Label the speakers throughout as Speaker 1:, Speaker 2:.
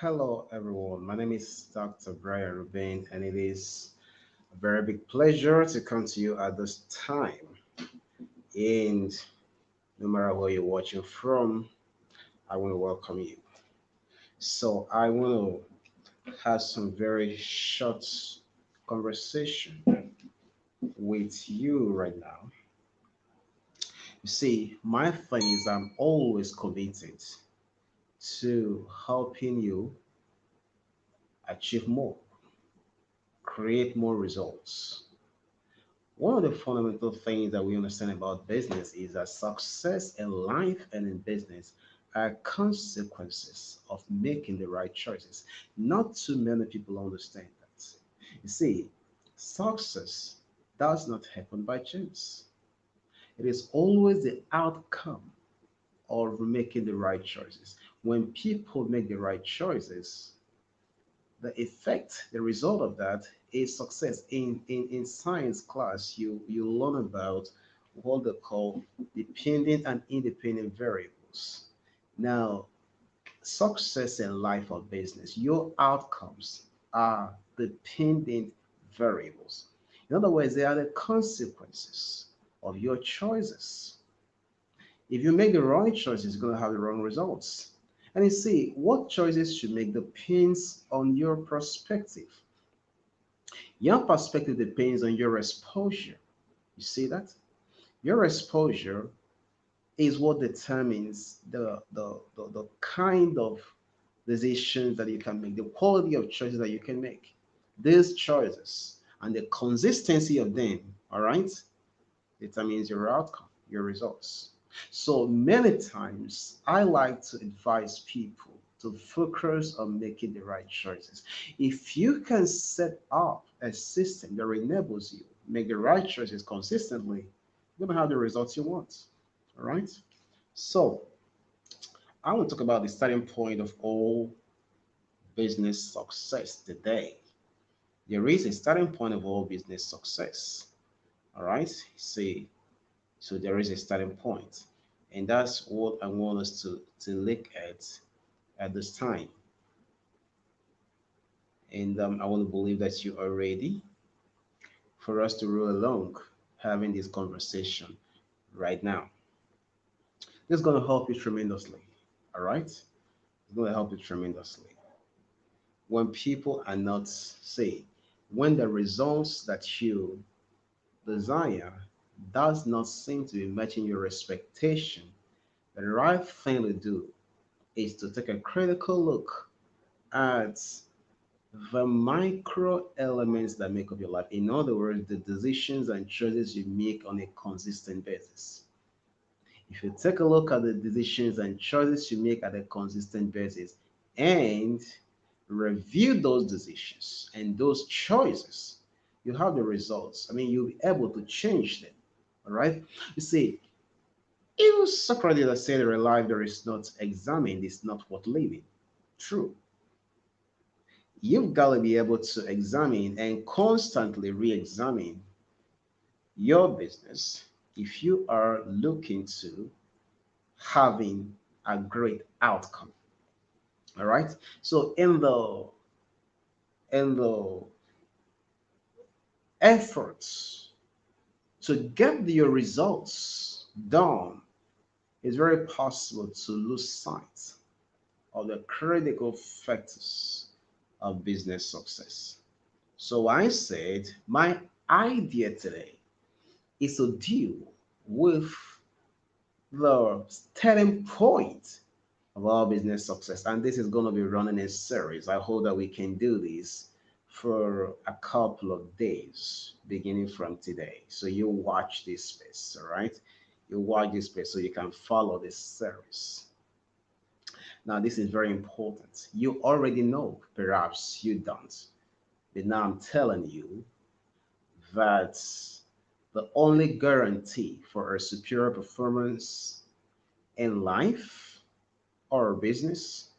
Speaker 1: Hello, everyone. My name is Dr. Brian Rubin, and it is a very big pleasure to come to you at this time. And no matter where you're watching from, I want to welcome you. So, I want to have some very short conversation with you right now. You see, my thing is I'm always committed to helping you achieve more, create more results. One of the fundamental things that we understand about business is that success in life and in business are consequences of making the right choices. Not too many people understand that. You see, success does not happen by chance. It is always the outcome of making the right choices. When people make the right choices, the effect, the result of that is success. In science class, you learn about what they call dependent and independent variables. Now, success in life or business, your outcomes are dependent variables. In other words, they are the consequences of your choices. If you make the wrong choices, you're going to have the wrong results. And you see, what choices you make depends on your perspective. Your perspective depends on your exposure. You see that? Your exposure is what determines the kind of decisions that you can make, the quality of choices that you can make. These choices and the consistency of them, all right, determines your outcome, your results. So many times I like to advise people to focus on making the right choices. If you can set up a system that enables you make the right choices consistently, you're gonna have the results you want. All right. So I want to talk about the starting point of all business success today. There is a starting point of all business success. All right. See, so there is a starting point, and that's what I want us to look at this time. And I want to believe that you are ready for us to roll along having this conversation right now. This is going to help you tremendously. All right, it's going to help you tremendously. When people are not say, when the results that you desire does not seem to be matching your expectation, the right thing to do is to take a critical look at the micro elements that make up your life. In other words, the decisions and choices you make on a consistent basis. If you take a look at the decisions and choices you make at a consistent basis and review those decisions and those choices, you have the results. I mean, you'll be able to change them. All right. You see, even Socrates has said a life that is not examined is not worth living. True. You've got to be able to examine and constantly re-examine your business if you are looking to having a great outcome. All right. So in the efforts to get your results done, it's very possible to lose sight of the critical factors of business success. So I said my idea today is to deal with the starting point of our business success. And this is going to be running a series. I hope that we can do this for a couple of days beginning from today. So you watch this space, all right? You watch this space so you can follow this series. Now, this is very important. You already know, perhaps you don't, but now I'm telling you that the only guarantee for a superior performance in life or business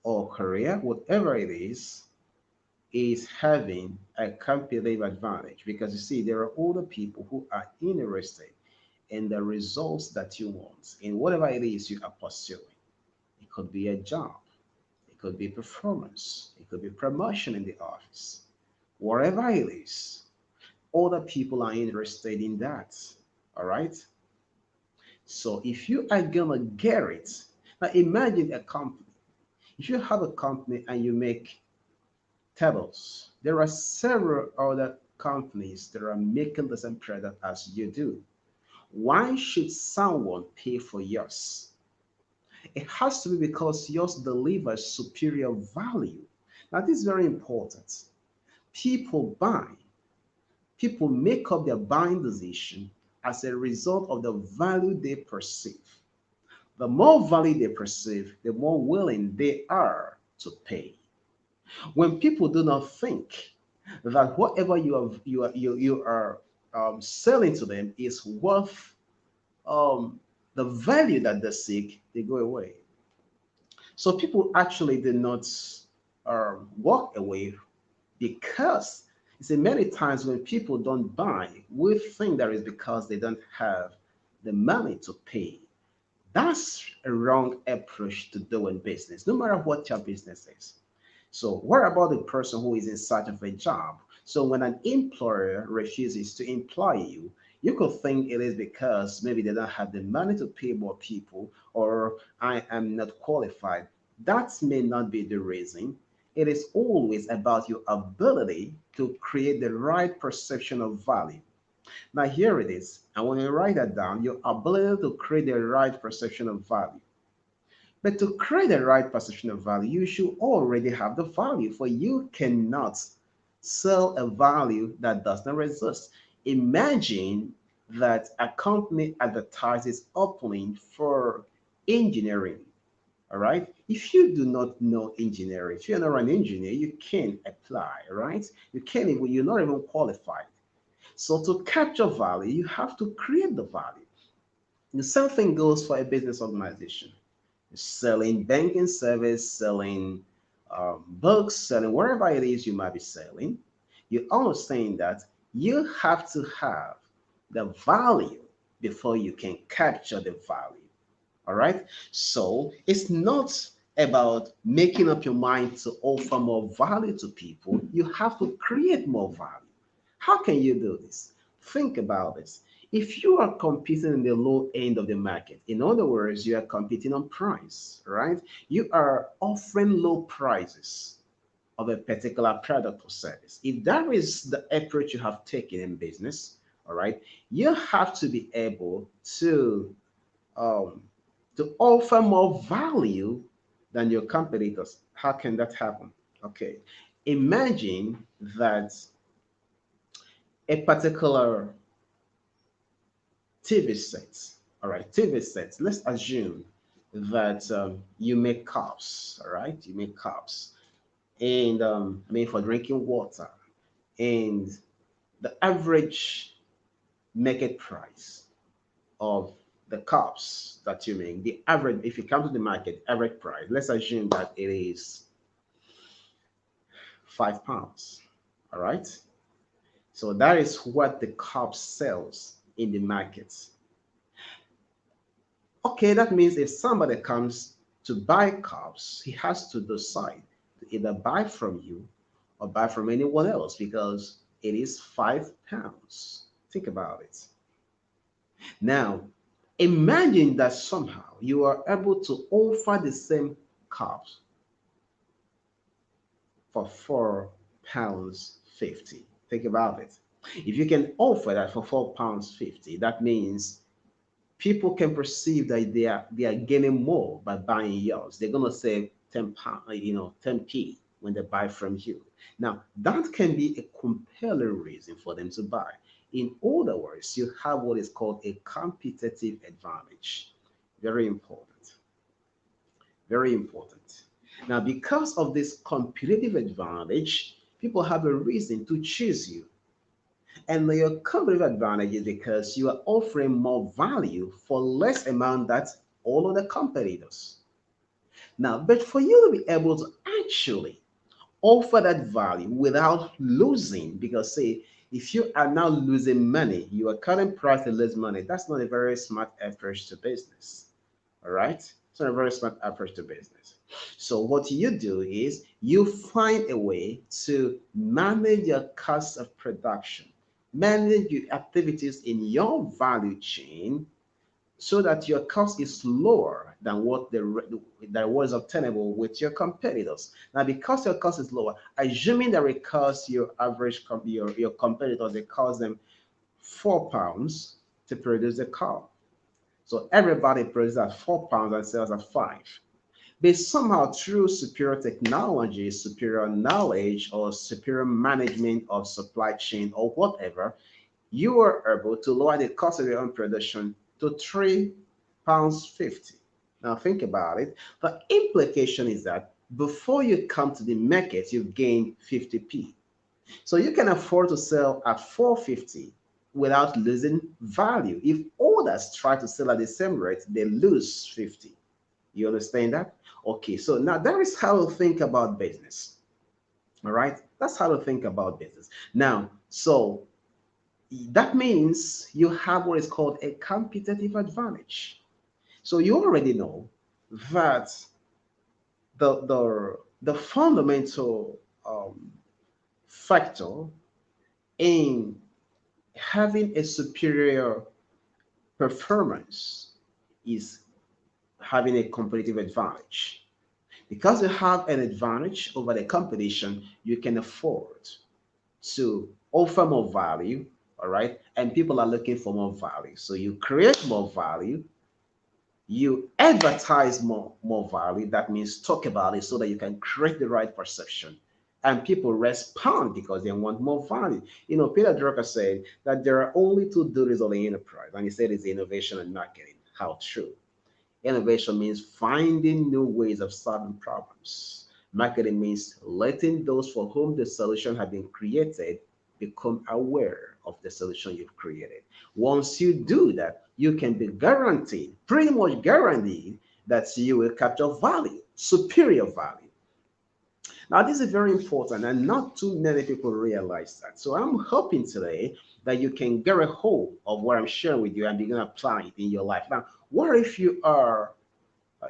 Speaker 1: or career, whatever it is having a competitive advantage. Because you see, there are other people who are interested in the results that you want in whatever it is you are pursuing. It could be a job, it It could be performance. It could be promotion in the office. Whatever it is, other people are interested in that. All right. So if you are gonna get it, now imagine a company. If you have a company and you make tables, there are several other companies that are making the same product as you do. Why should someone pay for yours? It has to be because yours delivers superior value. Now, this is very important. People buy, people make up their buying decision as a result of the value they perceive. The more value they perceive, the more willing they are to pay. When people do not think that whatever you are selling to them is worth the value that they seek, they go away. So people actually do not walk away because you see many times when people don't buy, we think that is because they don't have the money to pay. That's a wrong approach to doing business, no matter what your business is. So, what about the person who is in search of a job? So, when an employer refuses to employ you, you could think it is because maybe they don't have the money to pay more people or I am not qualified. That may not be the reason. It is always about your ability to create the right perception of value. Now, here it is. And when you write that down, your ability to create the right perception of value. But to create the right perception of value, you should already have the value, for you cannot sell a value that does not exist. Imagine that a company advertises opening for engineering. All right. If you do not know engineering, if you're not an engineer, you can't apply. All right. You can't even, you're not even qualified. So to capture value, you have to create the value. The same thing goes for a business organization. Selling banking service, selling books, selling whatever it is you might be selling, you understand that you have to have the value before you can capture the value. All right. So it's not about making up your mind to offer more value to people. You have to create more value. How can you do this? Think about this. If you are competing in the low end of the market, in other words, you are competing on price, right? You are offering low prices of a particular product or service. If that is the approach you have taken in business, all right, you have to be able um, to offer more value than your competitors. How can that happen? Okay, imagine that a particular TV sets. All right, TV sets. Let's assume that you make cups. All right, you make cups, and I mean for drinking water, and the average market price of the cups that you make, the average, if you come to the market, average price. Let's assume that it is £5. All right, so that is what the cup sells in the market. Okay, that means if somebody comes to buy cups, he has to decide to either buy from you or buy from anyone else because it is £5. Think about it. Now, imagine that somehow you are able to offer the same cups for £4 50. Think about it. If you can offer that for £4 50, that means people can perceive that they are gaining more by buying yours. They're gonna save £10, 10p when they buy from you. Now that can be a compelling reason for them to buy. In other words, you have what is called a competitive advantage. Very important. Very important. Now, because of this competitive advantage, people have a reason to choose you. And your competitive advantage is because you are offering more value for less amount that all of the competitors. Now, but for you to be able to actually offer that value without losing, because say if you are now losing money, you are cutting price to lose money. That's not a very smart approach to business. All right, it's not a very smart approach to business. So what you do is you find a way to manage your cost of production, manage your activities in your value chain so that your cost is lower than what that was obtainable with your competitors. Now, because your cost is lower, assuming that it costs your average your competitors, it costs them £4 to produce a car. So everybody produces at £4 and sells at five. But somehow through superior technology, superior knowledge, or superior management of supply chain or whatever, you are able to lower the cost of your own production to £3.50. Now think about it. The implication is that before you come to the market, you've gained 50p. So you can afford to sell at 450 without losing value. If others try to sell at the same rate, they lose 50. You understand that? Okay, so now that is how to think about business. All right, that's how to think about business. Now, so that means you have what is called a competitive advantage. So you already know that the fundamental factor in having a superior performance is having a competitive advantage. Because you have an advantage over the competition, you can afford to offer more value, all right? And people are looking for more value. So you create more value, you advertise more value. That means talk about it so that you can create the right perception. And people respond because they want more value. You know, Peter Drucker said that there are only two duties of the enterprise, and he said it's innovation and marketing. How true. Innovation means finding new ways of solving problems. Marketing means letting those for whom the solution has been created become aware of the solution you've created. Once you do that, you can be guaranteed, pretty much guaranteed, that you will capture value, superior value. Now, this is very important, and not too many people realize that. So, I'm hoping today that you can get a hold of what I'm sharing with you and begin to apply it in your life. Now, what if you are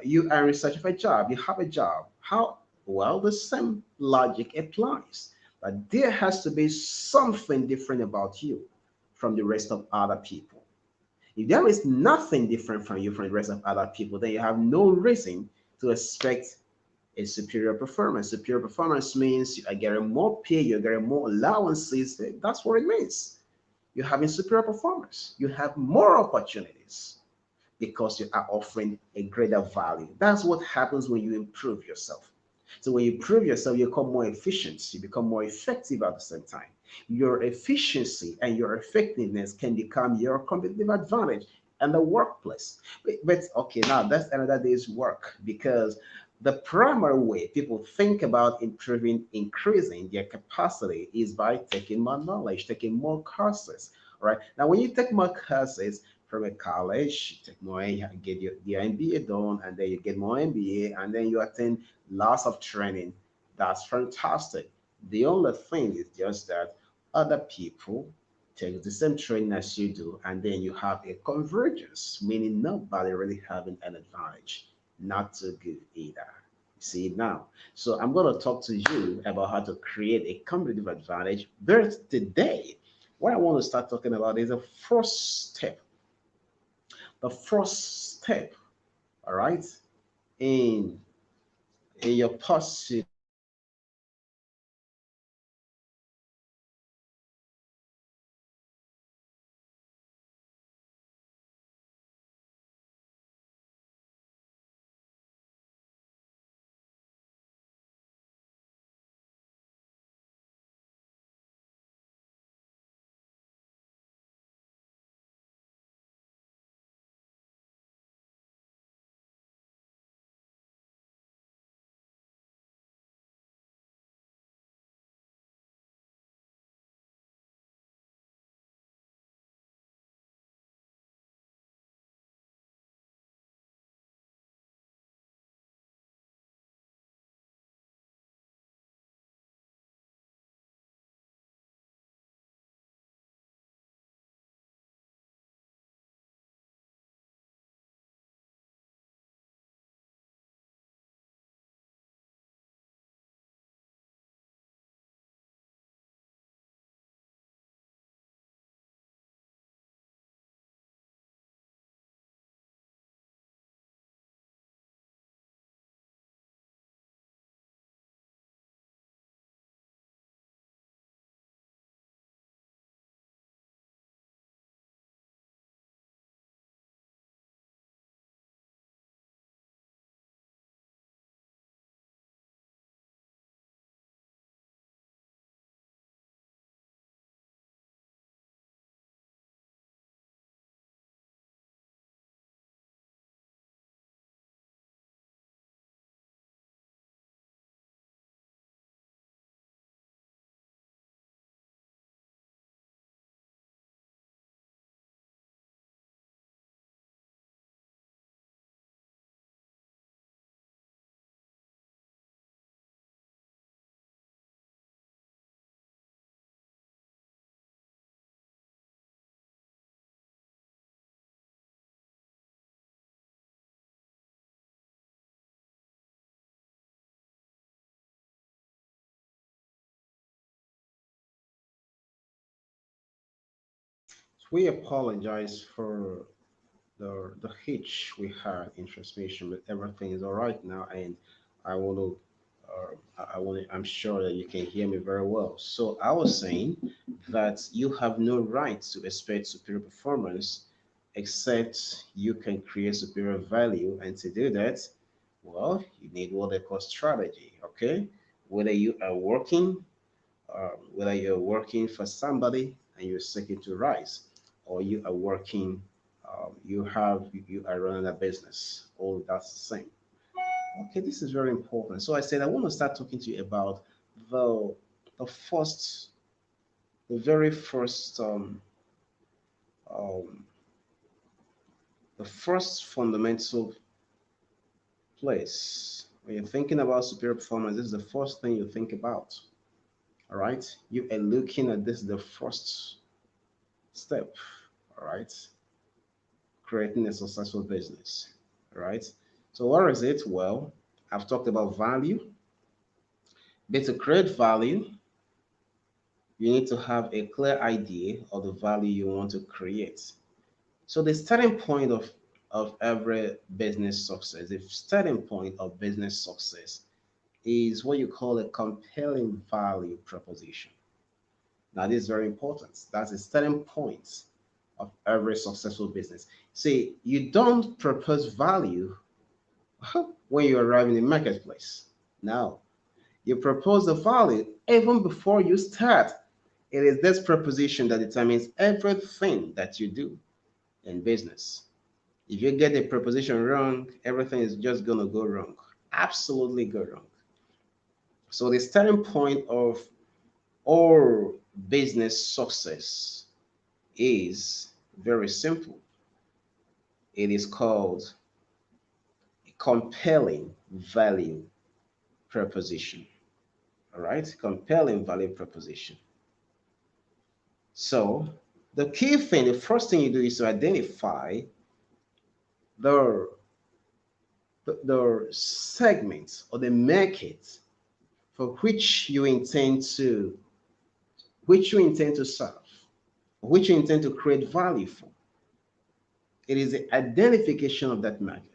Speaker 1: in search of a job, you have a job? How? Well, the same logic applies. But there has to be something different about you from the rest of other people. If there is nothing different from you from the rest of other people, then you have no reason to expect a superior performance. Superior performance means you are getting more pay, you're getting more allowances. That's what it means. You're having superior performance. You have more opportunities because you are offering a greater value. That's what happens when you improve yourself. So when you improve yourself, you become more efficient, you become more effective at the same time. Your efficiency and your effectiveness can become your competitive advantage in the workplace. But okay, now that's another day's work because the primary way people think about improving, increasing their capacity is by taking more knowledge, taking more courses. All right. Now, when you take more courses, from a college, you take more, you get your MBA done, and then you get more MBA, and then you attend lots of training. That's fantastic. The only thing is just that other people take the same training as you do, and then you have a convergence, meaning nobody really having an advantage. Not too good either. See it now. So I'm going to talk to you about how to create a competitive advantage. But today, what I want to start talking about is the first step. The first step, all right, in in your pursuit We apologize for the hitch we had in transmission, but everything is all right now, and I want to. I'm sure that you can hear me very well. So I was saying that you have no right to expect superior performance except you can create superior value. And to do that, well, you need what they call strategy. Okay, whether you are working whether you're working for somebody and you're seeking to rise, or you are working, you are running a business. All that's the same. Okay, this is very important. So I said I want to start talking to you about the the first, the very first, um, the first fundamental place when you're thinking about superior performance. This is the first thing you think about. All right, you are looking at this the first step. All right, creating a successful business, right? So what is it? Well, I've talked about value. But to create value, you need to have a clear idea of the value you want to create. So the starting point of every business success, the starting point of business success is what you call a compelling value proposition. Now, this is very important. That's the starting point of every successful business. See, you don't propose value when you arrive in the marketplace. Now, you propose the value even before you start. It is this proposition that determines everything that you do in business. If you get the proposition wrong, everything is just going to go wrong. Absolutely go wrong. So, the starting point of all business success is very simple. It is called a compelling value proposition. All right, compelling value proposition. So the key thing, the first thing you do is to identify the the segments or the market for which you intend to serve, which you intend to create value for. It is the identification of that market.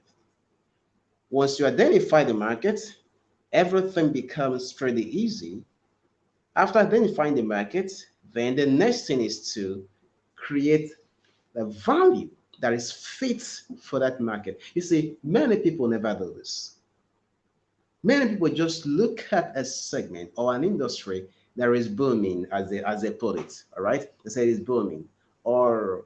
Speaker 1: Once you identify the market, everything becomes pretty easy. After identifying the market, then the next thing is to create the value that is fit for that market. You see, many people never do this. Many people just look at a segment or an industry that is booming, as they put it. All right, they say it's booming, or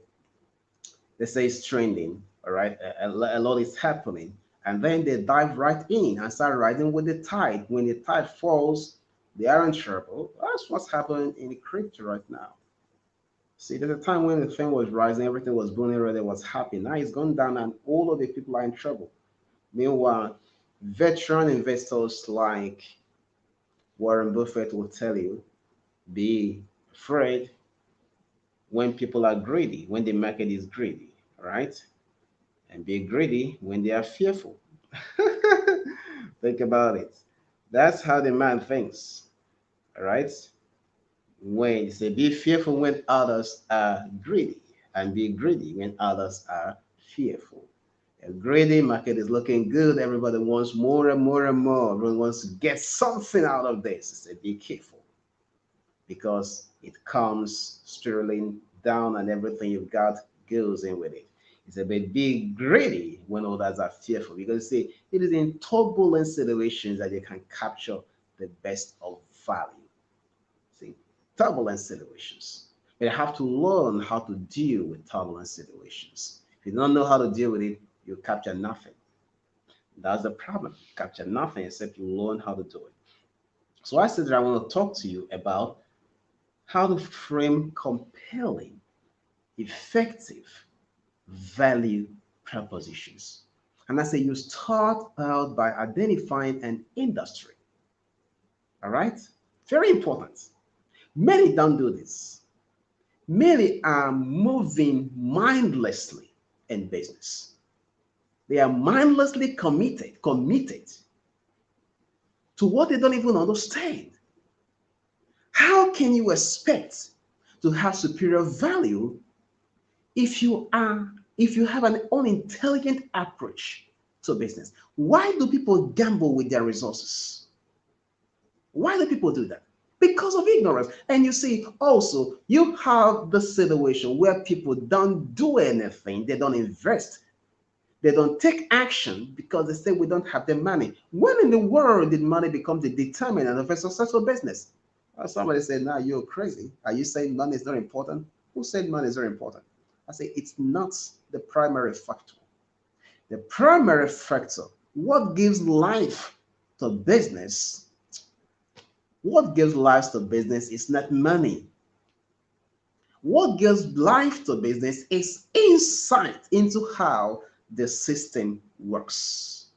Speaker 1: they say it's trending. All right, a lot is happening, and then they dive right in and start riding with the tide. When the tide falls, they are in trouble. That's what's happening in the crypto right now. See, there's a time when the thing was rising, everything was booming, everything was happy. Now it's gone down, and all of the people are in trouble. Meanwhile, veteran investors like Warren Buffett will tell you, be afraid when people are greedy, when the market is greedy, right? And be greedy when they are fearful. Think about it. That's how the man thinks, all right? When you say be fearful when others are greedy, and be greedy when others are fearful. A greedy market is looking good. Everybody wants more and more and more. Everyone wants to get something out of this. Say be careful because it comes spiraling down and everything you've got goes in with it. It's a bit be greedy when others are fearful because see, it is in turbulent situations that you can capture the best of value. See, turbulent situations. But you have to learn how to deal with turbulent situations. If you don't know how to deal with it, you capture nothing. That's the problem. You capture nothing except you learn how to do it. So I said that I want to talk to you about how to frame compelling, effective value propositions. And I say you start out by identifying an industry. All right? Very important. Many don't do this. Many are moving mindlessly in business. They are mindlessly committed to what they don't even understand. How can you expect to have superior value if you have an unintelligent approach to business, why do people gamble with their resources? Why do people do that? Because of ignorance. And you see, also, you have the situation where people don't do anything, they don't invest, they don't take action because they say we don't have the money. When in the world did money become the determinant of a successful business? Somebody said, "Nah, you're crazy. Are you saying money is not important?" Who said money is very important? I say it's not the primary factor. The primary factor, what gives life to business, what gives life to business is not money. What gives life to business is insight into how the system works.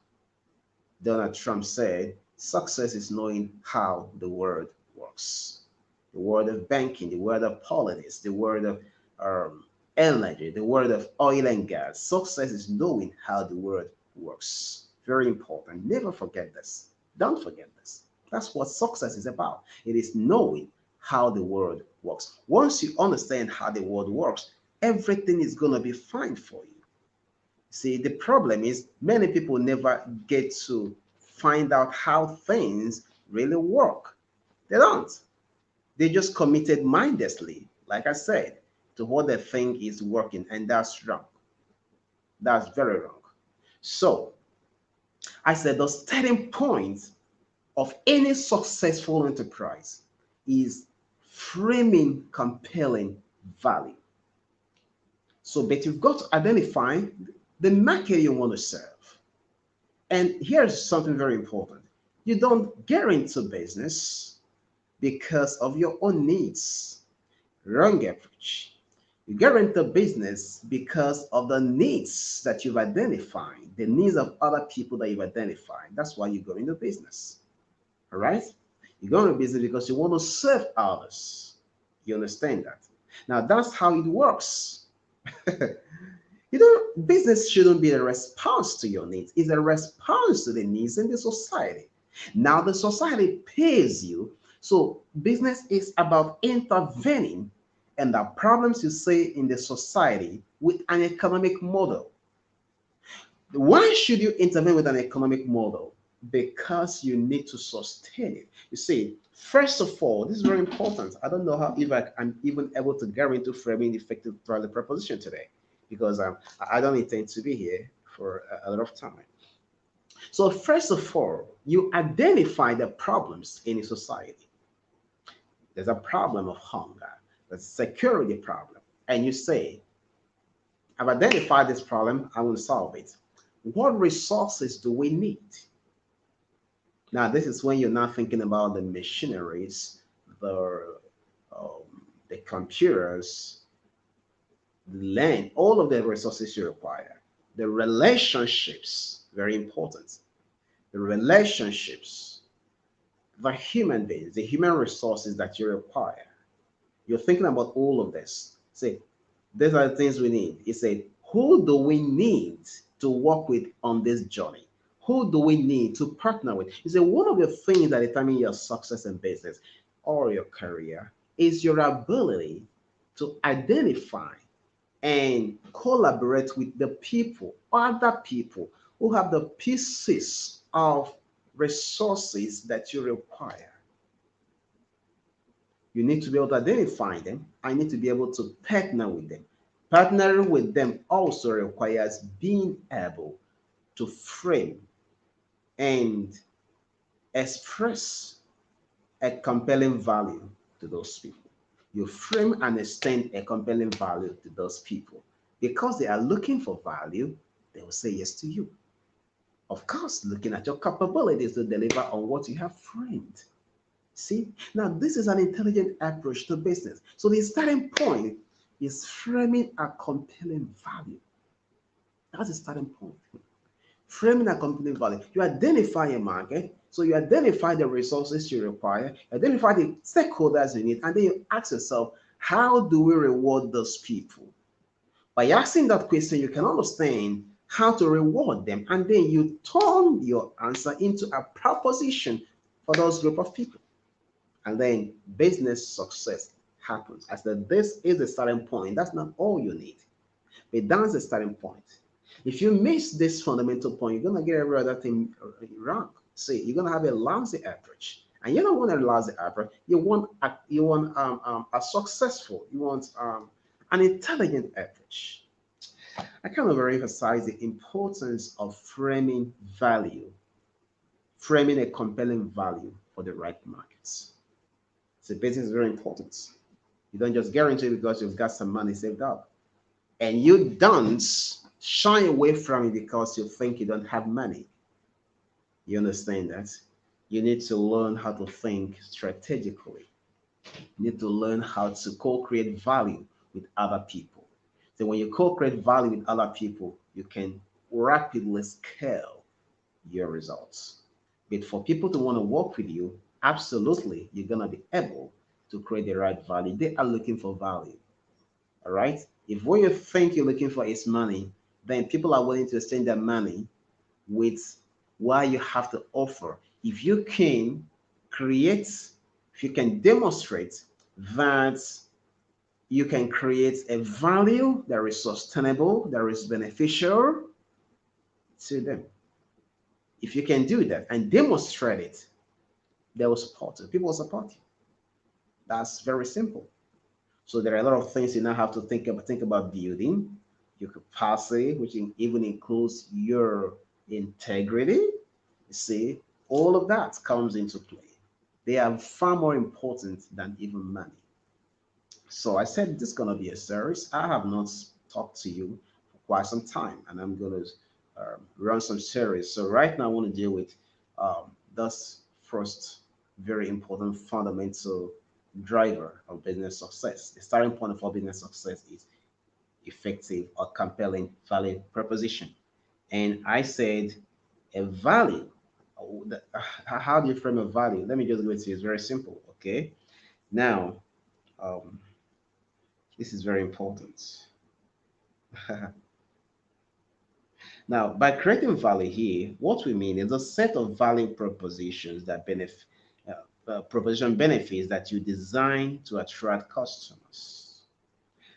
Speaker 1: Donald Trump said, success is knowing how the world works. The world of banking, the world of politics, the world of um, energy, the world of oil and gas. Success is knowing how the world works. Very important. Never forget this. Don't forget this. That's what success is about. It is knowing how the world works. Once you understand how the world works, everything is going to be fine for you. See, the problem is many people never get to find out how things really work. They don't. They just committed mindlessly, like I said, to what they think is working, and that's wrong. That's very wrong. So, I said the starting point of any successful enterprise is framing compelling value. So, but you've got to identify the market you want to serve. And here's something very important. You don't get into business because of your own needs. Wrong approach. You get into business because of the needs that you've identified, the needs of other people that you've identified. That's why you go into business. All right? You go into business because you want to serve others. You understand that? Now, that's how it works. Business shouldn't be a response to your needs. It's a response to the needs in the society. Now, the society pays you. So, business is about intervening in the problems you see in the society with an economic model. Why should you intervene with an economic model? Because you need to sustain it. You see, first of all, this is very important. I don't know how if I'm even able to get into framing effective value proposition today because I don't intend to be here for a lot of time. So, first of all, you identify the problems in a society. There's a problem of hunger, there's a security problem, and you say, I've identified this problem, I will solve it. What resources do we need? Now, this is when you're not thinking about the machineries, the the computers, the land, all of the resources you require. The relationships, very important. The relationships, the human beings, the human resources that you require. You're thinking about all of this. Say, these are the things we need. He said, who do we need to work with on this journey? Who do we need to partner with? He said, one of the things that determine your success in business or your career is your ability to identify and collaborate with the people, other people who have the pieces of resources that you require. You need to be able to identify them. I need to be able to partner with them. Partnering with them also requires being able to frame and express a compelling value to those people. You frame and extend a compelling value to those people. Because they are looking for value, they will say yes to you. Of course, looking at your capabilities to deliver on what you have framed. See, now this is an intelligent approach to business. So the starting point is framing a compelling value. That's the starting point. Framing a compelling value. You identify a market, so you identify the resources you require, identify the stakeholders you need, and then you ask yourself, how do we reward those people? By asking that question, you can understand how to reward them, and then you turn your answer into a proposition for those group of people. And then business success happens. I said, this is the starting point. That's not all you need. But that's the starting point. If you miss this fundamental point, you're gonna get every other thing wrong. See, you're gonna have a lousy average, and you don't want a lousy average. You want a successful. You want an intelligent average. I kind of emphasize the importance of framing a compelling value for the right markets. So business is very important. You don't just get into it because you've got some money saved up. And you don't shy away from it because you think you don't have money. You understand that? You need to learn how to think strategically. You need to learn how to co-create value with other people. So when you co-create value with other people, you can rapidly scale your results. But for people to want to work with you, absolutely, you're gonna be able to create the right value. They are looking for value. All right. If what you think you're looking for is money, then people are willing to exchange their money with what you have to offer. If you can create, if you can demonstrate that you can create a value that is sustainable, that is beneficial to them. If you can do that and demonstrate it, they will support you. People will support you. That's very simple. So there are a lot of things you now have to think about building your capacity, which even includes your integrity. You see, all of that comes into play. They are far more important than even money. So I said this is gonna be a series. I have not talked to you for quite some time, and I'm gonna run some series. So right now I want to deal with this first very important fundamental driver of business success. The starting point for business success is effective or compelling value proposition. And I said a value. How do you frame a value? Let me just go to you. It's very simple. Okay. Now, um, this is very important. Now, by creating value here, what we mean is a set of value propositions that proposition benefits that you design to attract customers.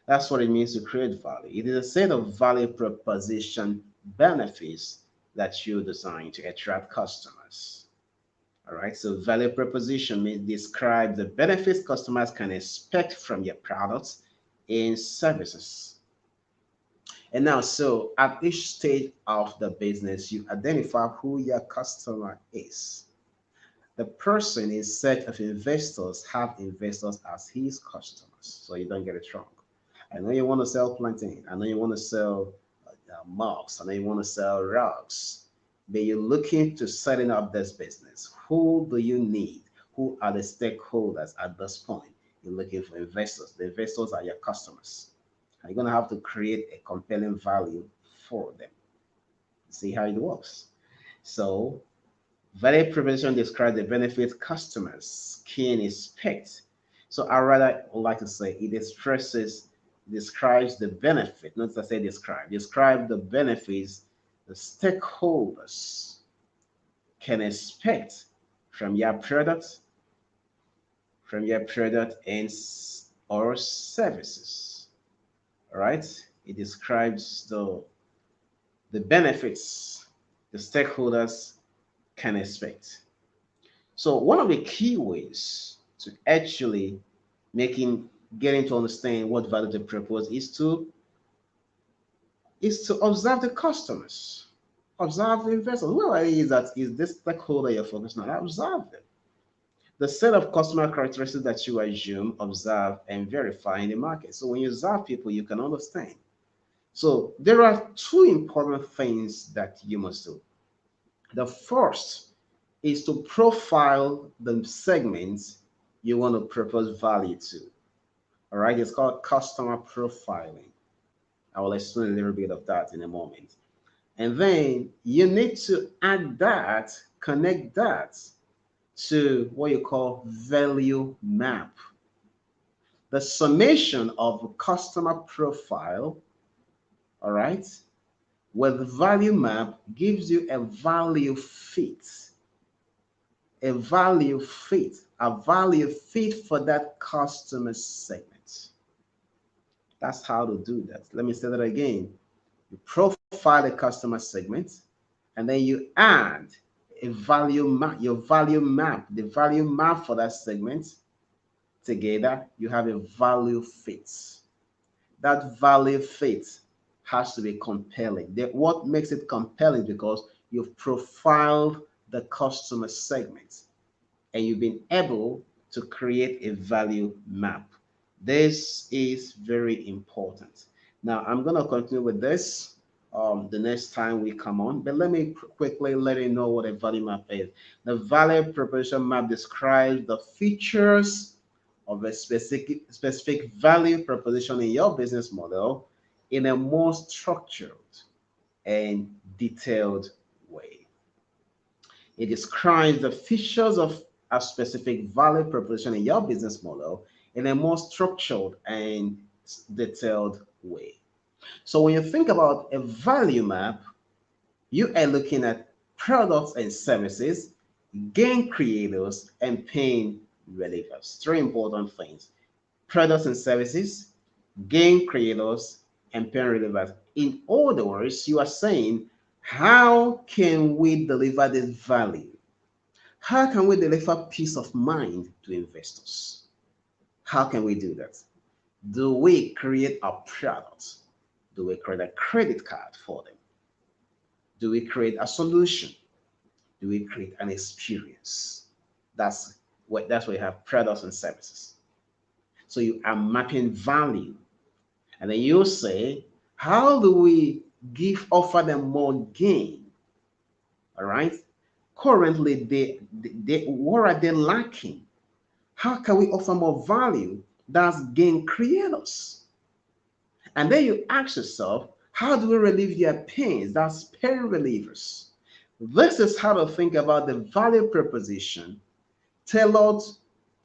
Speaker 1: That's what it means to create value. It is a set of value proposition benefits that you design to attract customers. All right. So value proposition may describe the benefits customers can expect from your products and services. And now, so at each stage of the business, you identify who your customer is. The person in search of investors have investors as his customers, so you don't get it wrong. I know you want to sell plantain. I know you want to sell mugs. I know you want to sell rugs. But you're looking to setting up this business. Who do you need? Who are the stakeholders at this point? You're looking for investors. The investors are your customers. And you're going to have to create a compelling value for them. See how it works. So value proposition describes the benefits customers can expect. So I rather would like to say it describes the benefit, not to say describe the benefits the stakeholders can expect from your product, and or services. All right. It describes the benefits the stakeholders can expect. So one of the key ways to actually making getting to understand what value they propose is to observe the customers, observe the investors. Whoever it is that is this stakeholder you're focusing on, observe them. The set of customer characteristics that you assume, observe, and verify in the market. So when you observe people, you can understand. So there are two important things that you must do. The first is to profile the segments you want to propose value to. All right, it's called customer profiling. I will explain a little bit of that in a moment. And then you need to add that, connect that to what you call value map. The summation of customer profile, all right, with value map gives you a value fit, a value fit for that customer segment. That's how to do that. Let me say that again. You profile a customer segment, and then you add a value map, your value map, the value map for that segment. Together, you have a value fit. That value fit has to be compelling. What makes it compelling? Because you've profiled the customer segment and you've been able to create a value map. This is very important. Now, I'm going to continue with this the next time we come on, but let me quickly let you know what a value map is. The value proposition map describes the features of a specific value proposition in your business model in a more structured and detailed way. It describes the features of a specific value proposition in your business model in a more structured and detailed way. So when you think about a value map, you are looking at products and services, gain creators, and pain relievers. Three important things: products and services, gain creators, and pain relievers. In other words, you are saying, how can we deliver this value? How can we deliver peace of mind to investors? How can we do that? Do we create a product? Do we create a credit card for them? Do we create a solution? Do we create an experience? That's where you have products and services. So you are mapping value. And then you say, how do we offer them more gain? All right. Currently, what are they lacking? How can we offer more value? That's gain creators. And then you ask yourself, how do we relieve their pains? That's pain relievers. This is how to think about the value proposition tailored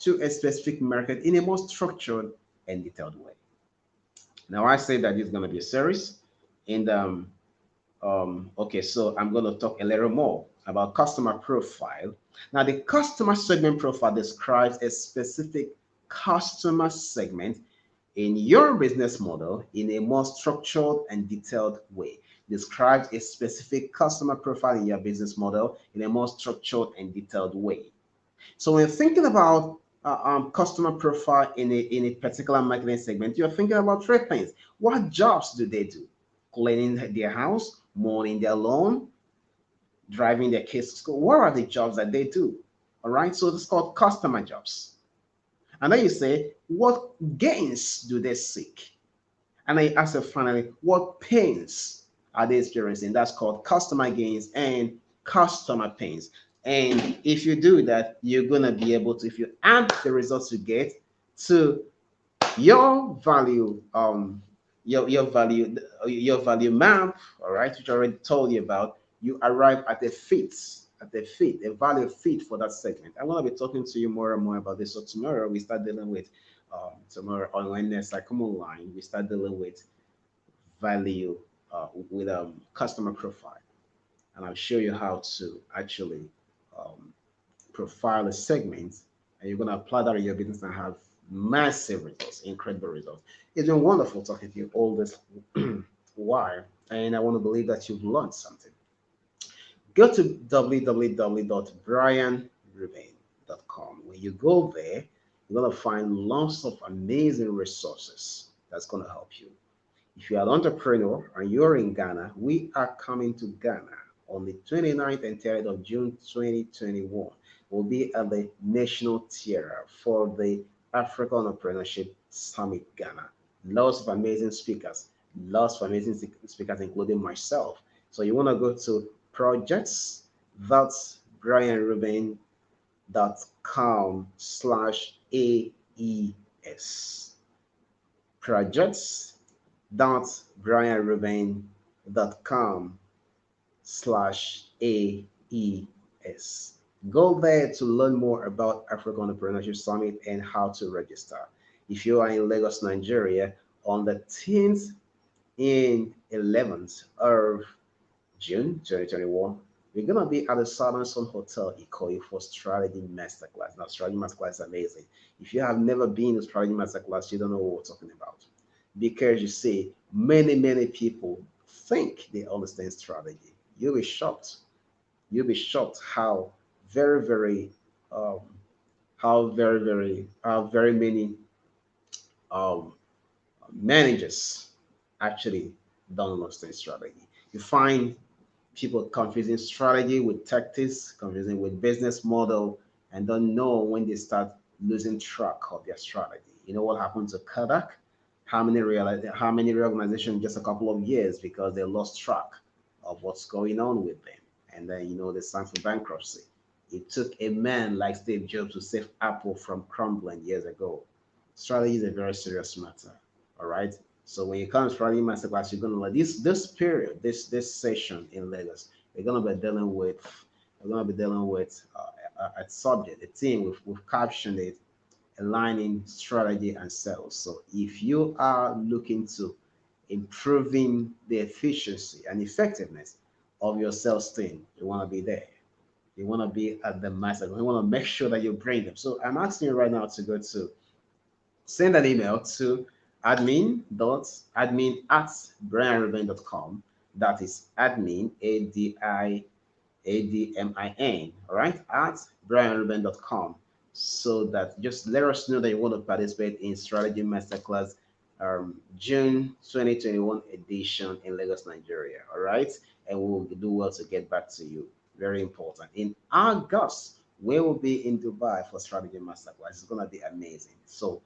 Speaker 1: to a specific market in a more structured and detailed way. Now, I say that this is going to be a series, and okay, so I'm going to talk a little more about customer profile. Now, the customer segment profile describes a specific customer segment in your business model in a more structured and detailed way. Describes a specific customer profile in your business model in a more structured and detailed way. So when you're thinking about customer profile in a particular marketing segment, you're thinking about three things. What jobs do they do? Cleaning their house, mowing their lawn, driving their kids to school. What are the jobs that they do? All right, so it's called customer jobs. And then you say, what gains do they seek? And then you ask them finally, what pains are they experiencing? That's called customer gains and customer pains. And if you do that, you're going to be able to, if you add the results you get to your value, your value map, all right, which I already told you about, you arrive at a value fit for that segment. I'm going to be talking to you more and more about this. So tomorrow we start dealing with tomorrow on Wednesday, I come online, we start dealing with value with customer profile, and I'll show you how to actually um, profile a segment, and you're going to apply that in your business and have massive results, incredible results. It's been wonderful talking to you all this while, and I want to believe that you've learned something. Go to www.brianruben.com. When you go there, you're going to find lots of amazing resources that's going to help you. If you're an entrepreneur and you're in Ghana, we are coming to Ghana on the 29th and 30th of June 2021. We'll be at the National Theater for the African Entrepreneurship Summit Ghana. Lots of amazing speakers, including myself. So you want to go to projects.brianruben.com/AES. Projects.brianruben.com/AES. Go there to learn more about African Entrepreneurship Summit and how to register. If you are in Lagos, Nigeria, on the 10th and 11th of June 2021, we're gonna be at the Southern Sun Hotel Ikoyi for Strategy Masterclass. Now, Strategy Masterclass is amazing. If you have never been to Strategy Masterclass, you don't know what we're talking about. because you see, many people think they understand strategy. You'll be shocked. You'll be shocked how very, very, um, how very many um, managers actually don't understand strategy. You find people confusing strategy with tactics, confusing with business model, and don't know when they start losing track of their strategy. You know what happened to Kodak? How many reorganizations just a couple of years because they lost track of what's going on with them, and then they signed for bankruptcy. It took a man like Steve Jobs to save Apple from crumbling years ago. Strategy is a very serious matter. All right. So when you come to strategy masterclass, you're gonna like this period, this session in Lagos, we're gonna be dealing with a subject, a theme. We've captioned it aligning strategy and sales. So if you are looking to improving the efficiency and effectiveness of your sales team, you want to be there. You want to be at the master. You want to make sure that you bring them. So I'm asking you right now to go to send an email to admin at brianruben.com. That is admin, ADIADMIN, all right, at brianruben.com. So that just let us know that you want to participate in Strategy Masterclass June 2021 edition in Lagos, Nigeria. All right. And we will do well to get back to you. Very important. In August, we will be in Dubai for Strategy Masterclass. It's gonna be amazing. So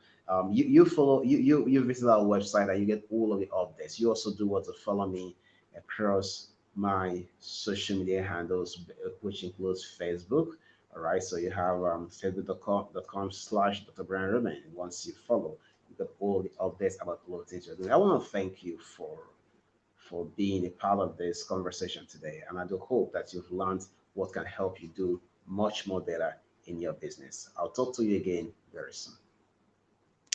Speaker 1: you follow you visit our website and you get all of the updates. You also do what to follow me across my social media handles, which includes Facebook. All right, so you have facebook.com/Dr. Brian Ruben. Once you follow, you get all the updates about all the things you're doing. I want to thank you for being a part of this conversation today, and I do hope that you've learned what can help you do much more better in your business. I'll talk to you again very soon.